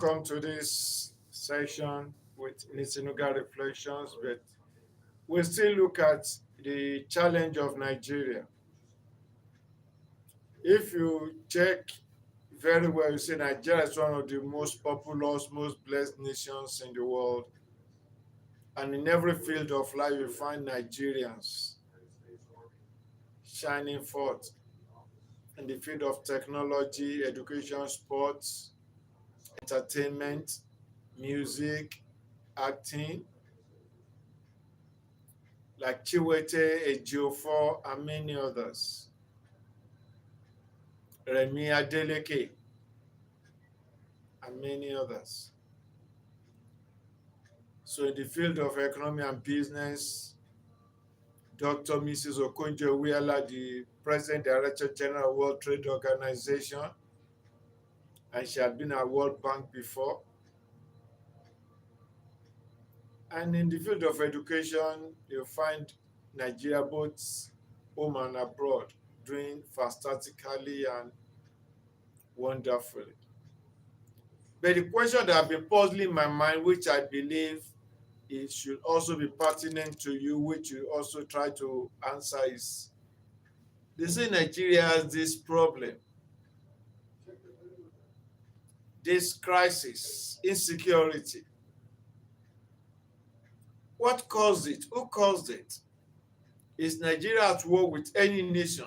Come to this session with Nisinuga reflections, but we still look at the challenge of Nigeria. If you check very well, you see Nigeria is one of the most populous, most blessed nations in the world. And in every field of life, you find Nigerians shining forth in the field of technology, education, sports, entertainment, music, acting, like Chiwete, Ejiofor, and many others. Remi Adeleke, and many others. So in the field of economy and business, Dr. Mrs. Okonjo-Iweala, the President Director General of World Trade Organization, and she had been at World Bank before. And in the field of education, you find Nigeria both home and abroad doing fantastically and wonderfully. But the question that has been puzzling my mind, which I believe it should also be pertinent to you, which you also try to answer, is they say Nigeria has this problem, this crisis, insecurity. What caused it? Who caused it? Is Nigeria at war with any nation?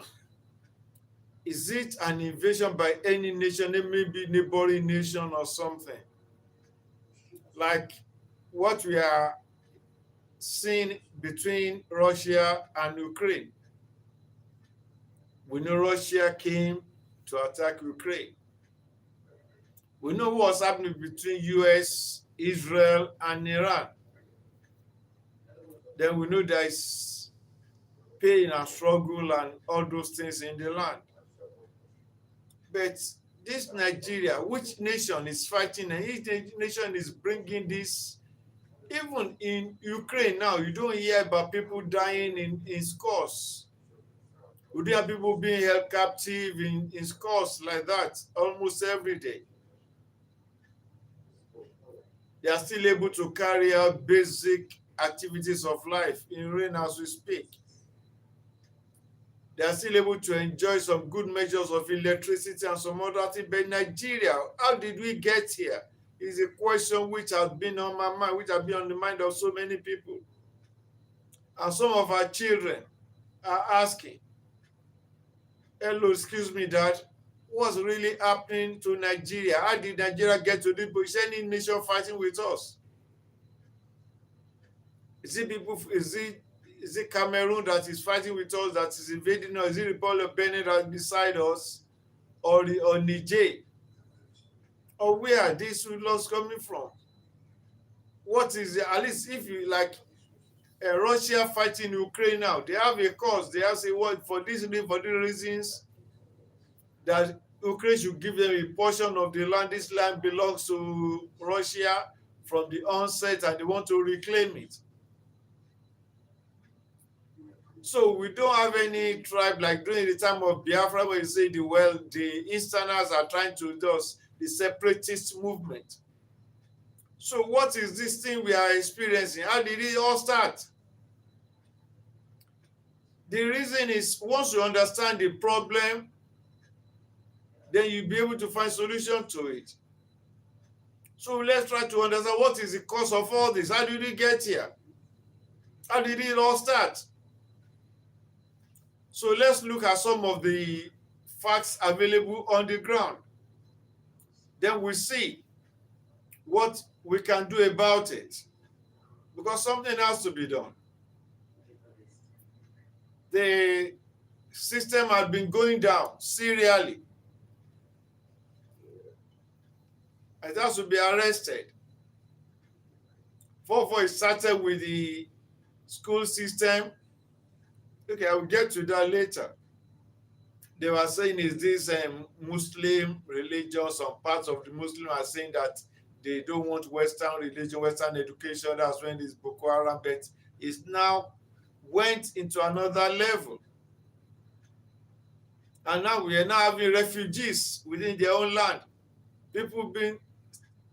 Is it an invasion by any nation, maybe neighboring nation or something? Like what we are seeing between Russia and Ukraine. We know Russia came to attack Ukraine. We know what's happening between US, Israel, and Iran. Then we know there is pain and struggle and all those things in the land. But this Nigeria, which nation is fighting, and each nation is bringing this. Even in Ukraine now, you don't hear about people dying in scores. We do have people being held captive in scores like that almost every day. They are still able to carry out basic activities of life in rain as we speak. They are still able to enjoy some good measures of electricity and some other things. But Nigeria, how did we get here? Is a question which has been on my mind, which has been on the mind of so many people. And some of our children are asking, hello, excuse me, Dad, what's really happening to Nigeria? How did Nigeria get to this position? Any nation fighting with us? Is it Cameroon that is fighting with us, that is invading us? Is it Republic of Benin that is beside us? Or Niger? Or where are these loss coming from? What is it? At least if you like Russia fighting Ukraine now, they have a cause. They have say what for this reason, for the reasons that Ukraine should give them a portion of the land. This land belongs to Russia from the onset, and they want to reclaim it. So we don't have any tribe like during the time of Biafra where you say the Easterners are trying to do the separatist movement. So what is this thing we are experiencing? How did it all start? The reason is once you understand the problem, then you'll be able to find solution to it. So let's try to understand what is the cause of all this. How did we get here? How did it all start? So let's look at some of the facts available on the ground. Then we see what we can do about it, because something has to be done. The system has been going down serially. It has to be arrested. It started with the school system. Okay, I will get to that later. They were saying is this Muslim religion. Some parts of the Muslim are saying that they don't want Western religion, Western education. That's when this Boko Haram, but it's now went into another level. And now we are now having refugees within their own land. People being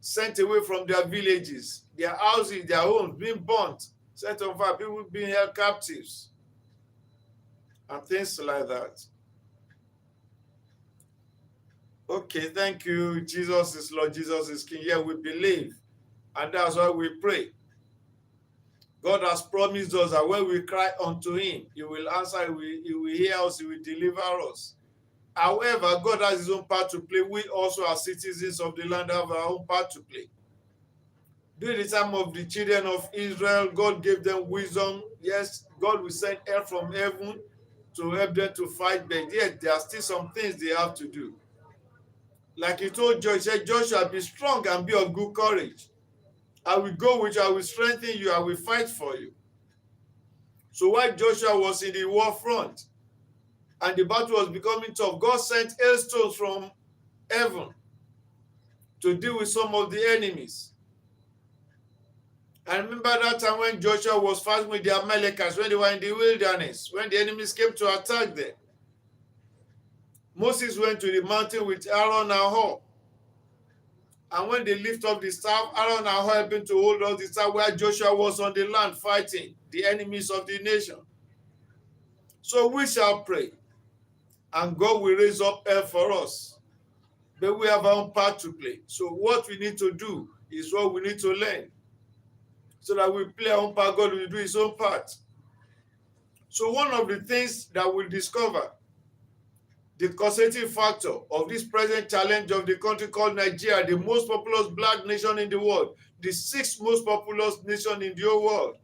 sent away from their villages, their houses, their homes being burnt, set on fire, people being held captives, and things like that. Okay, thank you. Jesus is Lord, Jesus is King. Yeah, we believe, and that's why we pray. God has promised us that when we cry unto him, he will answer, he will hear us, he will deliver us. However, God has his own part to play. We also, as citizens of the land, have our own part to play. During the time of the children of Israel, God gave them wisdom. Yes, God will send help from heaven to help them to fight, but yet there are still some things they have to do. Like he told Joshua, he said, Joshua, be strong and be of good courage. I will go with you, I will strengthen you, I will fight for you. So while Joshua was in the war front and the battle was becoming tough, God sent hailstones from heaven to deal with some of the enemies. I remember that time when Joshua was fighting with the Amalekites, when they were in the wilderness, when the enemies came to attack them. Moses went to the mountain with Aaron and Hur. And when they lift up the staff, Aaron and Hur helping to hold up the staff where Joshua was on the land fighting the enemies of the nation. So we shall pray, and God will raise up help for us. But we have our own part to play. So what we need to do is what we need to learn. So that we play our own part, God will do his own part. So one of the things that we'll discover, the causative factor of this present challenge of the country called Nigeria, the most populous black nation in the world, the sixth most populous nation in the whole world,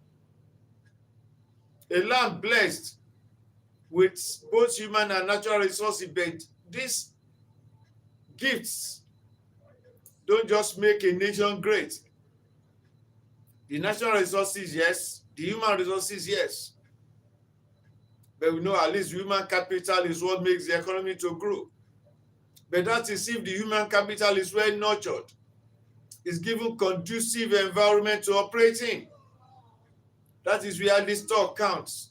a land blessed with both human and natural resources, but these gifts don't just make a nation great. The natural resources, yes. The human resources, yes. But we know at least human capital is what makes the economy to grow. But that is if the human capital is well nurtured, is given conducive environment to operate in. That is where this talk counts.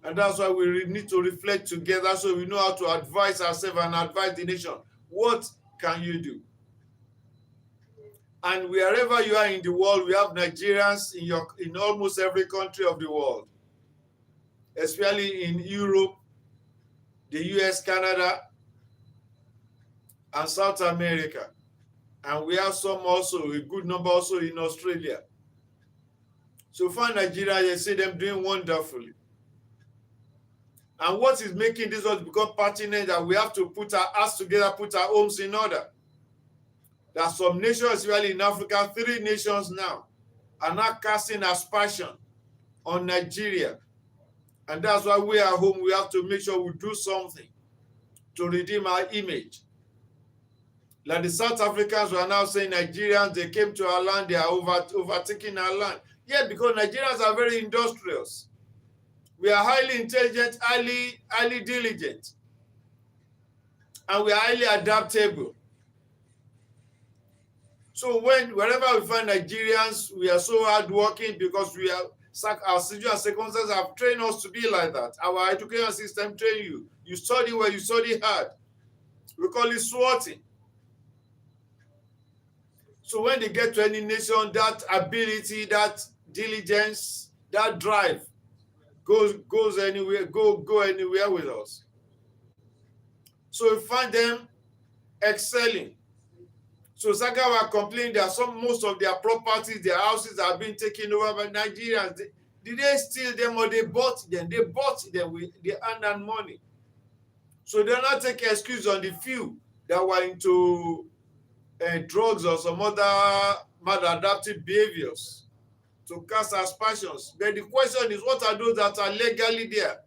And that's why we need to reflect together so we know how to advise ourselves and advise the nation. What can you do? And wherever you are in the world, we have Nigerians in almost every country of the world, especially in Europe, the US, Canada, and South America. And we have some also, a good number also in Australia. So for Nigeria, you see them doing wonderfully. And what is making this one become pertinent that we have to put our hearts together, put our homes in order. There are some nations, especially in Africa, 3 nations now, are now casting aspersion on Nigeria. And that's why we are home. We have to make sure we do something to redeem our image. Like the South Africans who are now saying Nigerians, they came to our land, they are overtaking our land. Yeah, because Nigerians are very industrious. We are highly intelligent, highly diligent. And we are highly adaptable. So wherever we find Nigerians, we are so hardworking because our situation and circumstances have trained us to be like that. Our education system train you. You study well, you study hard. We call it swatting. So when they get to any nation, that ability, that diligence, that drive goes anywhere, go anywhere with us. So we find them excelling. So Sagawa complained that most of their properties, their houses are being taken over by Nigerians. Did they steal them or they bought them? They bought them with their earned money. So they're not taking excuse on the few that were into drugs or some other maladaptive behaviors to cast aspersions. But the question is, what are those that are legally there?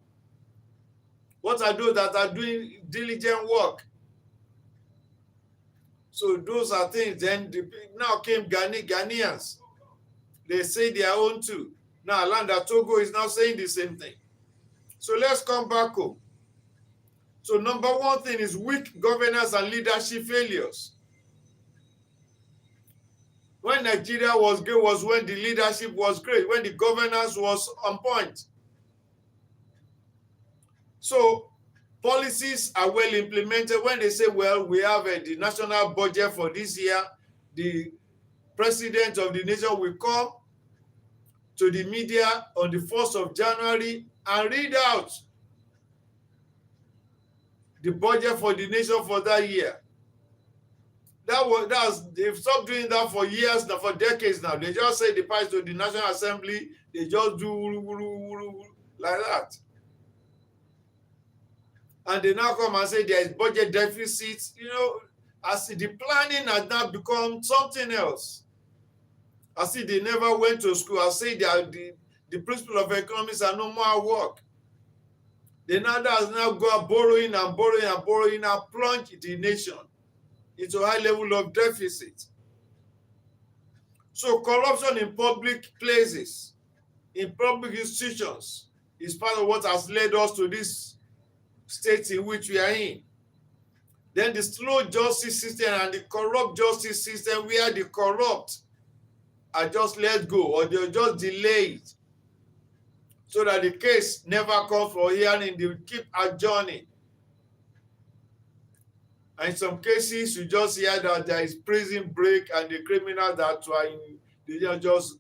What are those that are doing diligent work? So those are things. Then now came Ghanaians. They say their own too. Now Alanda Togo is now saying the same thing. So let's come back home. So number one thing is weak governance and leadership failures. When Nigeria was great was when the leadership was great, when the governance was on point. So policies are well implemented when they say, well, we have the national budget for this year, the president of the nation will come to the media on the 1st of January and read out the budget for the nation for that year. They've stopped doing that for years now, for decades now. They just say the pass to the National Assembly, they just do like that. And they now come and say there is budget deficit. As the planning has now become something else. I see they never went to school. I say the principle of economics are no more at work. They now go borrowing and borrowing and borrowing and plunge the nation into a high level of deficit. So corruption in public places, in public institutions, is part of what has led us to this state in which we are in. Then the slow justice system and the corrupt justice system, where the corrupt are just let go or they're just delayed so that the case never comes for hearing. They will keep adjourning. And in some cases, you just hear that there is prison break and the criminals that were in, they just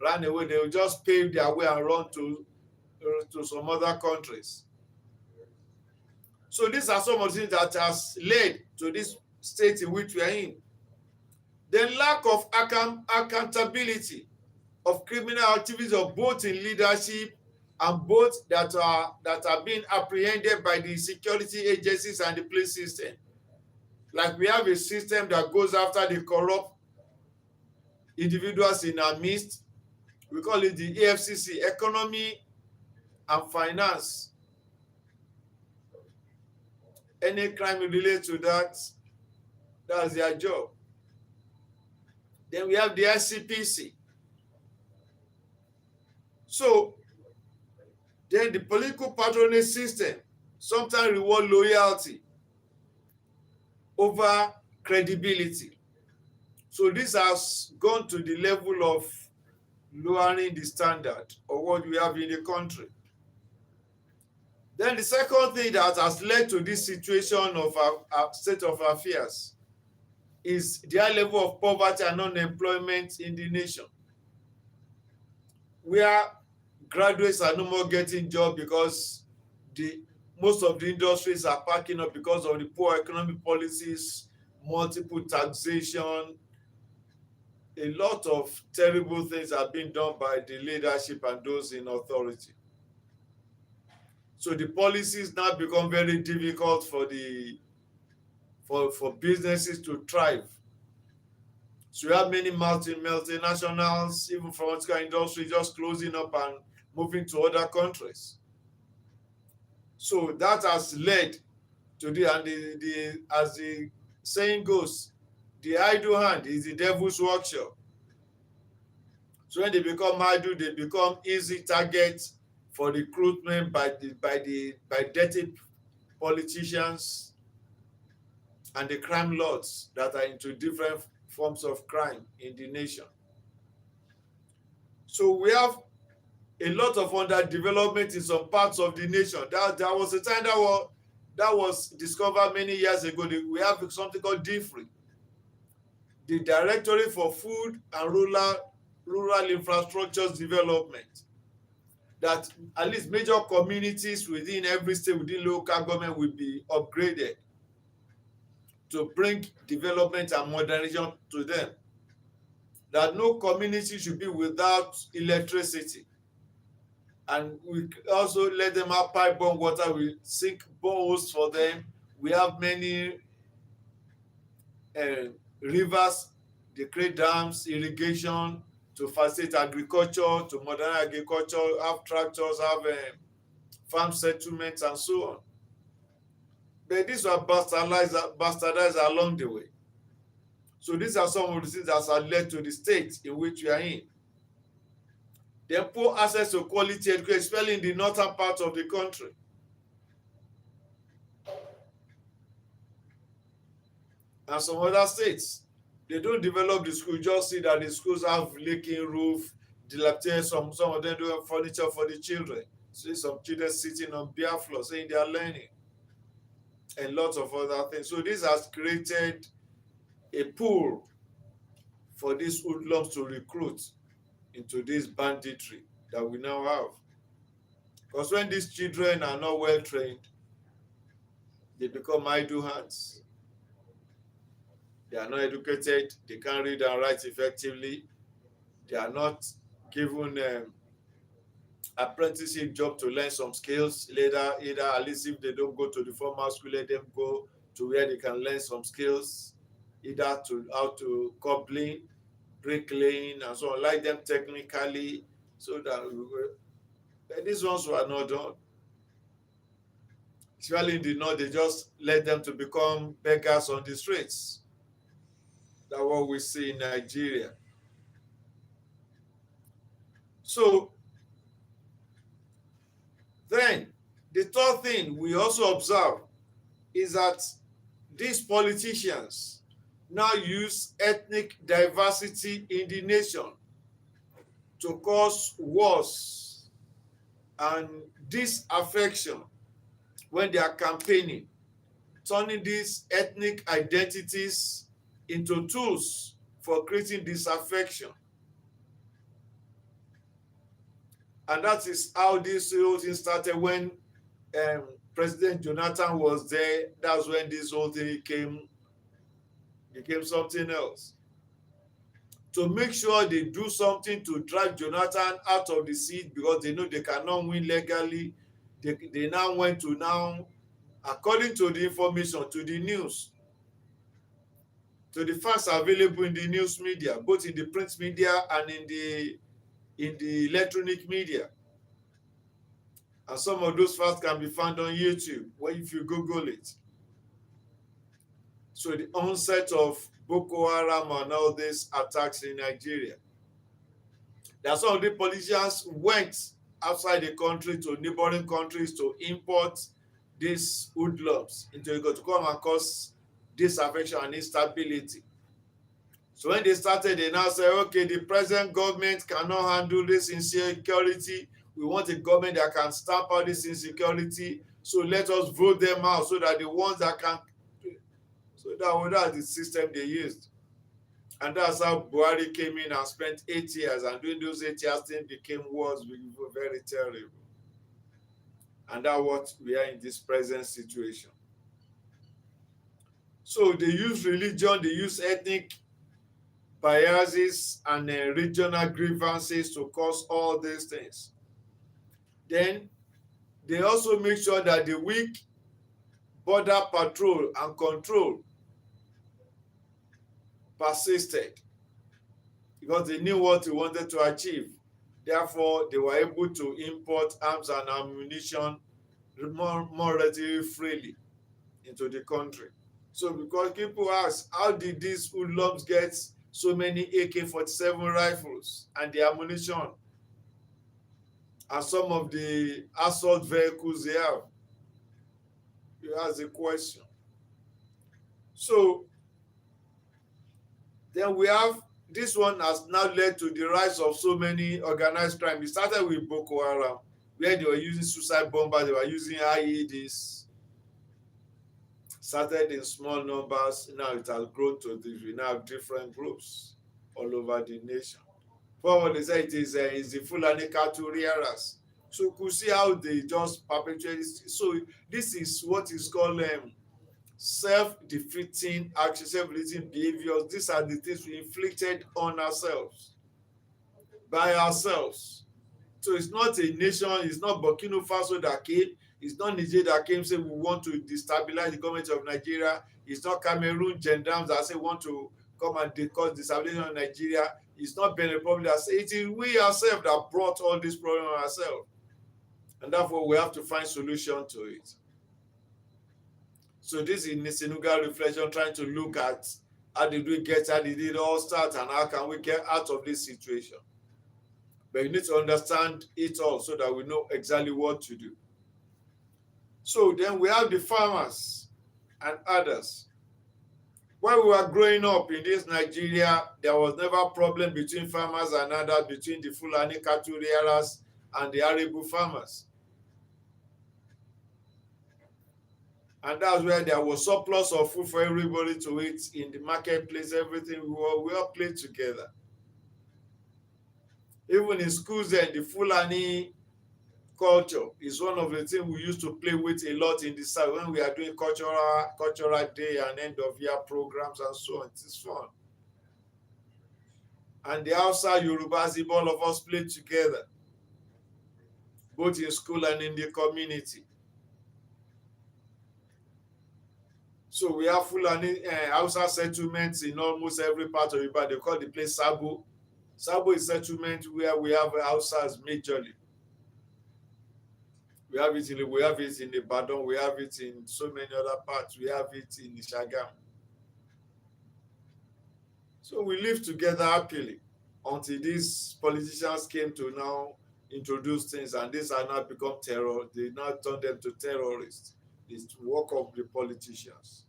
ran away. They will just pave their way and run to some other countries. So these are some of the things that has led to this state in which we are in. The lack of accountability of criminal activities of both in leadership and both that are being apprehended by the security agencies and the police system. Like we have a system that goes after the corrupt individuals in our midst. We call it the EFCC, Economy and Finance. Any crime related to that, that's their job. Then we have the ICPC. So then the political patronage system sometimes reward loyalty over credibility. So this has gone to the level of lowering the standard of what we have in the country. Then the second thing that has led to this situation of our state of affairs is the high level of poverty and unemployment in the nation, where graduates are no more getting jobs because most of the industries are packing up because of the poor economic policies, multiple taxation. A lot of terrible things are being done by the leadership and those in authority. So the policies now become very difficult for businesses to thrive. So you have many multinationals, even pharmaceutical industry, just closing up and moving to other countries. So that has led to as the saying goes, the idle hand is the devil's workshop. So when they become idle, they become easy targets for recruitment by dirty politicians and the crime lords that are into different forms of crime in the nation. So we have a lot of underdevelopment in some parts of the nation. There was a time that was discovered many years ago. We have something called DFRI, the Directorate for Food and Rural Infrastructure Development, that at least major communities within every state, within local government, will be upgraded to bring development and modernization to them. That no community should be without electricity. And we also let them have pipe-borne water. We sink boreholes for them. We have many rivers, they create dams, irrigation to facilitate agriculture, to modernize agriculture, have tractors, have farm settlements, and so on. But these were bastardized along the way. So these are some of the things that have led to the state in which we are in. Then poor access to quality education, especially in the northern part of the country. And some other states, they don't develop the school. You just see that the schools have leaking roof, dilapidated. Some of them do have furniture for the children. See some children sitting on bare floor saying they are learning. And lots of other things. So this has created a pool for these hoodlums to recruit into this banditry that we now have. Because when these children are not well trained, they become idle hands. They are not educated, they can't read and write effectively, they are not given apprenticeship job to learn some skills later, either at least if they don't go to the formal school, let them go to where they can learn some skills, either to how to cobbling, bricklaying, and so on, like them technically, so that these ones were not done. Especially in the north, they just let them to become beggars on the streets. That's what we see in Nigeria. So then, the third thing we also observe is that these politicians now use ethnic diversity in the nation to cause wars and disaffection when they are campaigning, turning these ethnic identities into tools for creating disaffection. And that is how this whole thing started when President Jonathan was there. That's when this whole thing became something else. To make sure they do something to drive Jonathan out of the seat because they know they cannot win legally, they now went to now, according to the information, to the news, to the facts available in the news media, both in the print media and in the electronic media. And some of those facts can be found on YouTube, if you Google it. So the onset of Boko Haram and all these attacks in Nigeria, that some of the politicians went outside the country to neighboring countries to import these hoodlums into to come and cause disaffection and instability. So when they started, they now say, okay, the present government cannot handle this insecurity. We want a government that can stamp out this insecurity. So let us vote them out so that the ones that can. So that's the system they used. And that's how Buhari came in and spent 8 years. And during those 8 years, things became worse, very terrible. And that's what we are in this present situation. So they use religion, they use ethnic biases and regional grievances to cause all these things. Then they also make sure that the weak border patrol and control persisted because they knew what they wanted to achieve. Therefore, they were able to import arms and ammunition more relatively freely into the country. So because people ask, how did these hoodlums get so many AK-47 rifles and the ammunition and some of the assault vehicles they have? You ask the question. So then we have, this one has now led to the rise of so many organized crime. It started with Boko Haram, where they were using suicide bombers, they were using IEDs. Started in small numbers, now it has grown to this. We now have different groups all over the nation. For what they say, it is the Fulani cattle rearers. So you could see how they just perpetuate this. So this is what is called self-defeating action, self-defeating behaviors. These are the things we inflicted on ourselves, by ourselves. So it's not a nation, it's not Burkina Faso that came, it's not Niger that came saying we want to destabilize the government of Nigeria, it's not Cameroon gendarmes that say we want to come and cause destabilization of Nigeria, it's not Benin Republic that say, it is we ourselves that brought all this problem on ourselves. And therefore we have to find solution to it. So this is Nisenuga reflection, trying to look at how did it all start, and how can we get out of this situation. But you need to understand it all so that we know exactly what to do. So then we have the farmers and others. When we were growing up in this Nigeria, there was never a problem between farmers and others, between the Fulani cattle rearers and the Aribu farmers. And that's where there was surplus of food for everybody to eat in the marketplace, everything. We all played together. Even in schools, then the Fulani culture is one of the things we used to play with a lot in the south when we are doing cultural day and end of year programs and so on. It is fun. And the Hausa, Yorubas, if all of us played together, both in school and in the community. So we have Fulani Hausa settlements in almost every part of Ibadan. They call the place Sabo. Sabo is settlement where we have Hausas majorly. We have it in Ibadan, we have it in so many other parts. We have it in Ishagam. So we live together happily until these politicians came to now introduce things, and these are now become terror. They now turn them to terrorists. It's the work of the politicians.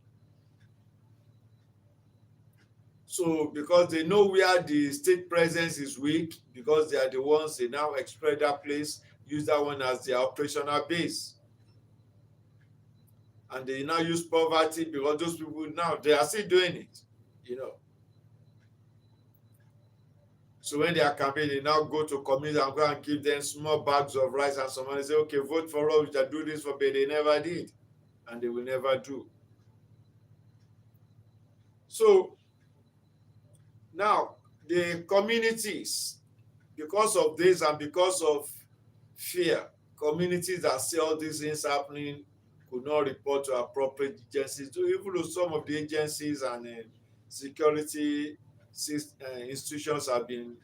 So because they know where the state presence is weak, because they are the ones, they now exploit that place, use that one as their operational base. And they now use poverty because those people now, they are still doing it, you know. So when they are campaigning, they now go to communities and go and give them small bags of rice, and someone say, okay, vote for us, we do this for, but they never did. And they will never do. So now the communities, because of this and because of fear, communities that see all these things happening could not report to appropriate agencies. So even though some of the agencies and security institutions have been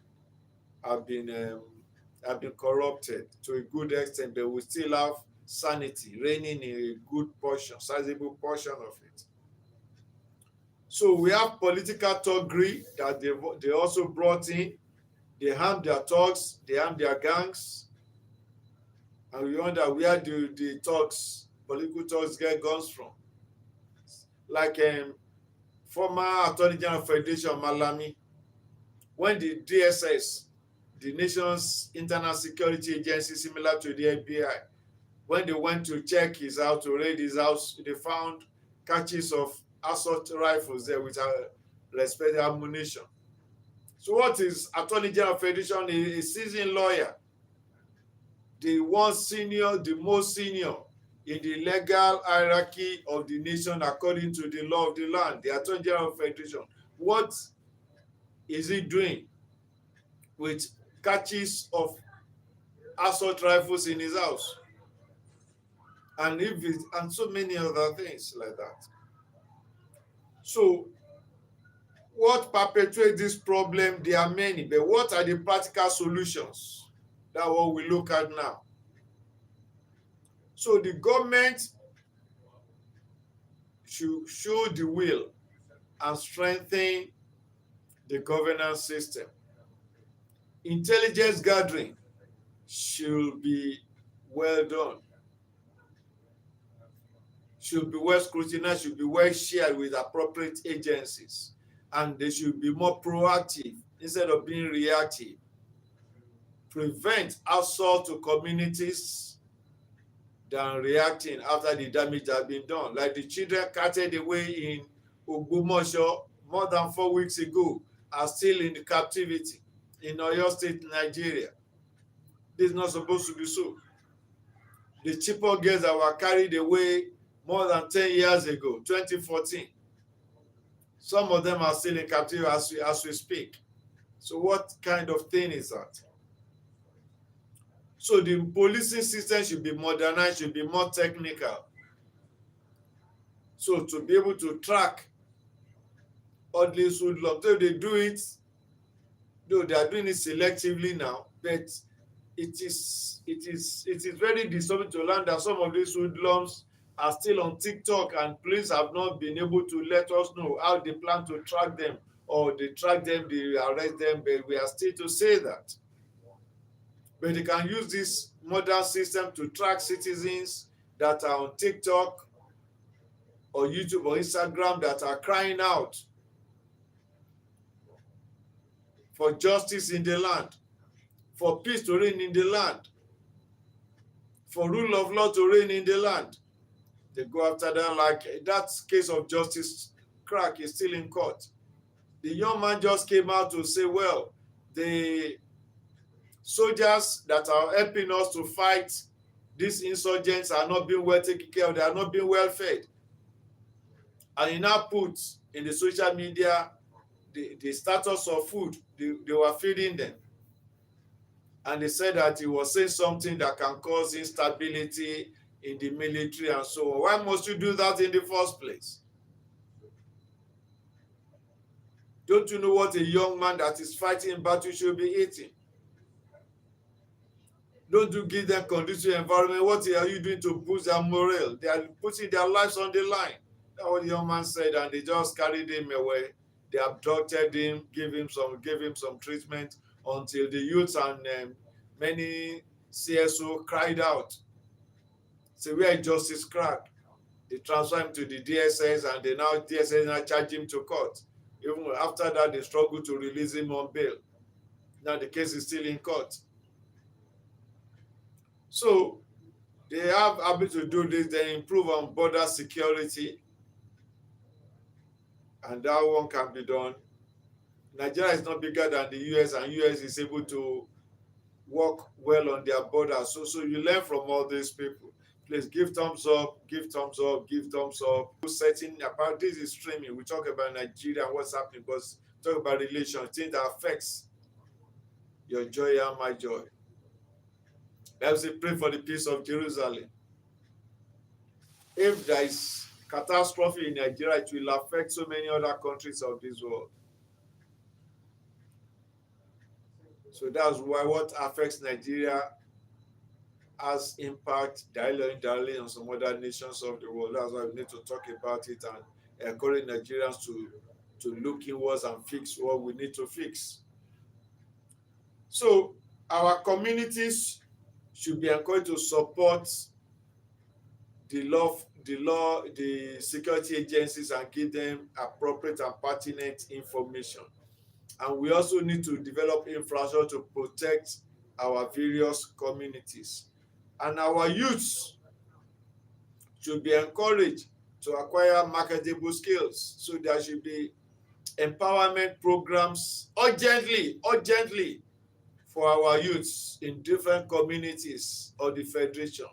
corrupted to a good extent, but we still have sanity reigning in a good portion, sizable portion of it. So we have political thuggery that they also brought in. They harm their thugs, they harm their gangs, and we wonder where do the thugs, political thugs, get guns from. Like former Attorney General Federation Malami, when the DSS, the nation's internal security agency similar to the FBI, when they went to check his house, to raid his house, they found caches of assault rifles there with respective ammunition. So what is Attorney General Federation? A seasoned lawyer, the most senior in the legal hierarchy of the nation according to the law of the land, the Attorney General Federation. What is he doing with caches of assault rifles in his house? And so many other things like that. So what perpetuates this problem? There are many, but what are the practical solutions? That's what we look at now. So the government should show the will and strengthen the governance system. Intelligence gathering should be well done, should be well scrutinized, should be well shared with appropriate agencies, and they should be more proactive instead of being reactive. Prevent assault to communities than reacting after the damage has been done. Like the children carted away in Ogbomoso more than 4 weeks ago are still in the captivity in Oyo State, Nigeria. This is not supposed to be so. The Chibok girls that were carried away more than 10 years ago, 2014, some of them are still in captivity as we speak. So what kind of thing is that? So the policing system should be modernized, should be more technical. So to be able to track all these hoodlums, though they do it, though they are doing it selectively now, but it is very disturbing to learn that some of these hoodlums are still on TikTok, and police have not been able to let us know how they plan to track them, or they track them, they arrest them, but we are still to say that. But they can use this modern system to track citizens that are on TikTok or YouTube or Instagram that are crying out for justice in the land, for peace to reign in the land, for rule of law to reign in the land. They go after them. Like that case of Justice Crack is still in court. The young man just came out to say, well, the soldiers that are helping us to fight these insurgents are not being well taken care of, they are not being well fed. And he now put in the social media the status of food they were feeding them. And they said that he was saying something that can cause instability in the military and so on. Why must you do that in the first place? Don't you know what a young man that is fighting in battle should be eating? Don't you give them conducive environment? What are you doing to boost their morale? They are putting their lives on the line. That's what the young man said, and they just carried him away. They abducted him, gave him some treatment until the youths and many CSO cried out. Say, where Justice Crack? They transfer him to the DSS, and DSS now charge him to court. Even after that, they struggle to release him on bail. Now the case is still in court. So they have able to do this, they improve on border security, and that one can be done. Nigeria is not bigger than the US, and US is able to work well on their borders. So you learn from all these people. Please give thumbs up, give thumbs up, give thumbs up. Setting about this is streaming. We talk about Nigeria and what's happening, but talk about relations, things that affects your joy and my joy. Let's pray for the peace of Jerusalem. If there is catastrophe in Nigeria, it will affect so many other countries of this world. So that's why what affects Nigeria has impact directly on some other nations of the world. That's why we need to talk about it and encourage Nigerians to look inwards and fix what we need to fix. So our communities should be encouraged to support the security agencies and give them appropriate and pertinent information. And we also need to develop infrastructure to protect our various communities. And our youths should be encouraged to acquire marketable skills. So there should be empowerment programs urgently for our youths in different communities or the federation.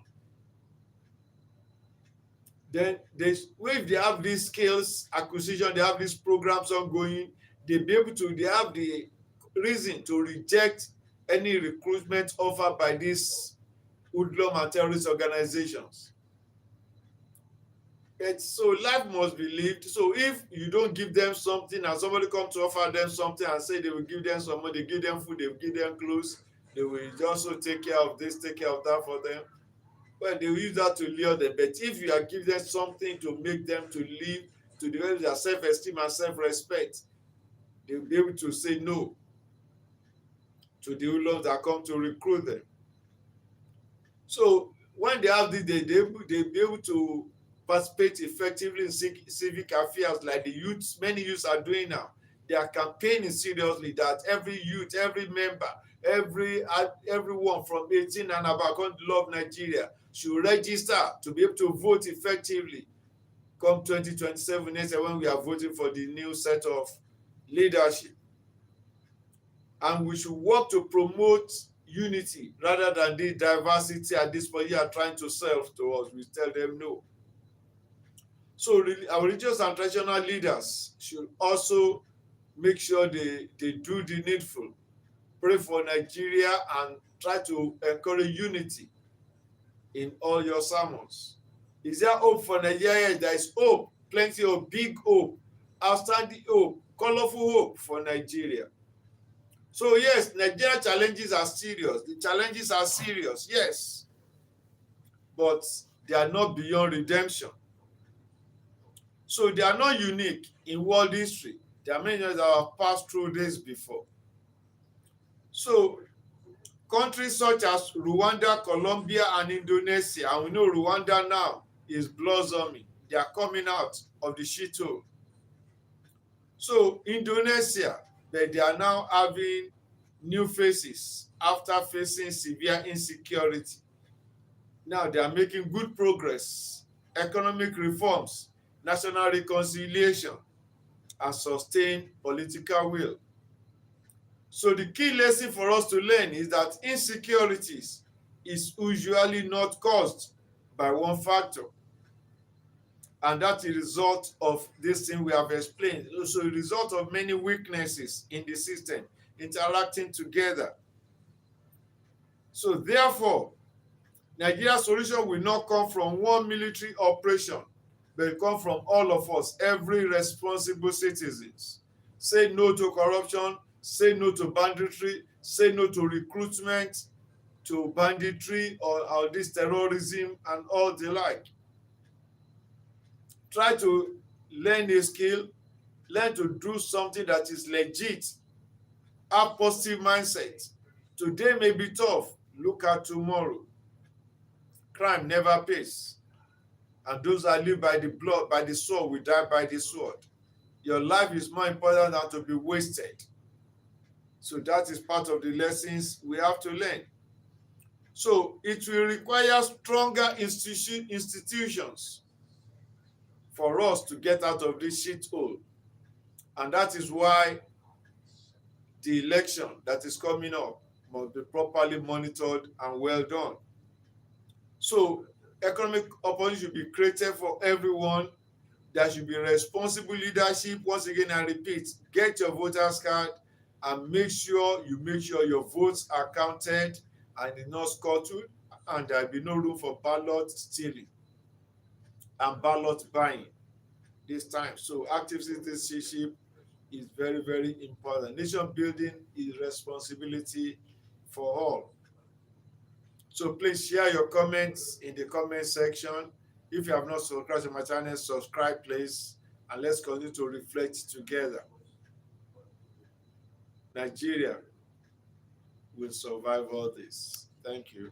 Then if they have these skills acquisition, they have these programs ongoing, they have the reason to reject any recruitment offered by these hoodlum and terrorist organizations. So life must be lived. So if you don't give them something and somebody comes to offer them something and say they will give them some money, they give them food, they will give them clothes, they will also take care of this, take care of that for them. Well, they will use that to lure them. But if you are giving them something to make them to live, to develop their self-esteem and self-respect, they will be able to say no to the hoodlums that come to recruit them. So when they have this, they'll be able to participate effectively in civic affairs like the youths, many youths are doing now. They are campaigning seriously that every youth, every member, everyone from 18 and above going to love Nigeria should register to be able to vote effectively come 2027 next year when we are voting for the new set of leadership. And we should work to promote unity rather than the diversity at this point you are trying to sell to us. We tell them no. So our religious and traditional leaders should also make sure they do the needful. Pray for Nigeria and try to encourage unity in all your sermons. Is there hope for Nigeria? There is hope, plenty of big hope, outstanding hope, colorful hope for Nigeria. So yes, Nigeria challenges are serious. The challenges are serious, yes. But they are not beyond redemption. So they are not unique in world history. There are many that have passed through this before. So countries such as Rwanda, Colombia, and Indonesia, and we know Rwanda now is blossoming. They are coming out of the shithole. So Indonesia, they are now having new faces after facing severe insecurity. Now they are making good progress economic reforms, national reconciliation, and sustained political will. So the key lesson for us to learn is that insecurities is usually not caused by one factor, and that is a result of this thing we have explained. So a result of many weaknesses in the system interacting together. So therefore, Nigeria's solution will not come from one military operation, but it come from all of us, every responsible citizens. Say no to corruption, say no to banditry, say no to recruitment, to banditry or this terrorism and all the like. Try to learn a skill, learn to do something that is legit, have positive mindset. Today may be tough, look at tomorrow. Crime never pays. And those that live by the blood, by the sword, will die by the sword. Your life is more important than to be wasted. So that is part of the lessons we have to learn. So it will require stronger institutions for us to get out of this shithole. And that is why the election that is coming up must be properly monitored and well done. So economic opportunity should be created for everyone. There should be responsible leadership. Once again, I repeat, get your voters card and make sure your votes are counted and not scuttled, and there will be no room for ballot stealing and ballot buying this time. So active citizenship is very, very important. Nation building is responsibility for all. So please share your comments in the comment section. If you have not subscribed to my channel, subscribe please, and let's continue to reflect together. Nigeria will survive all this. Thank you.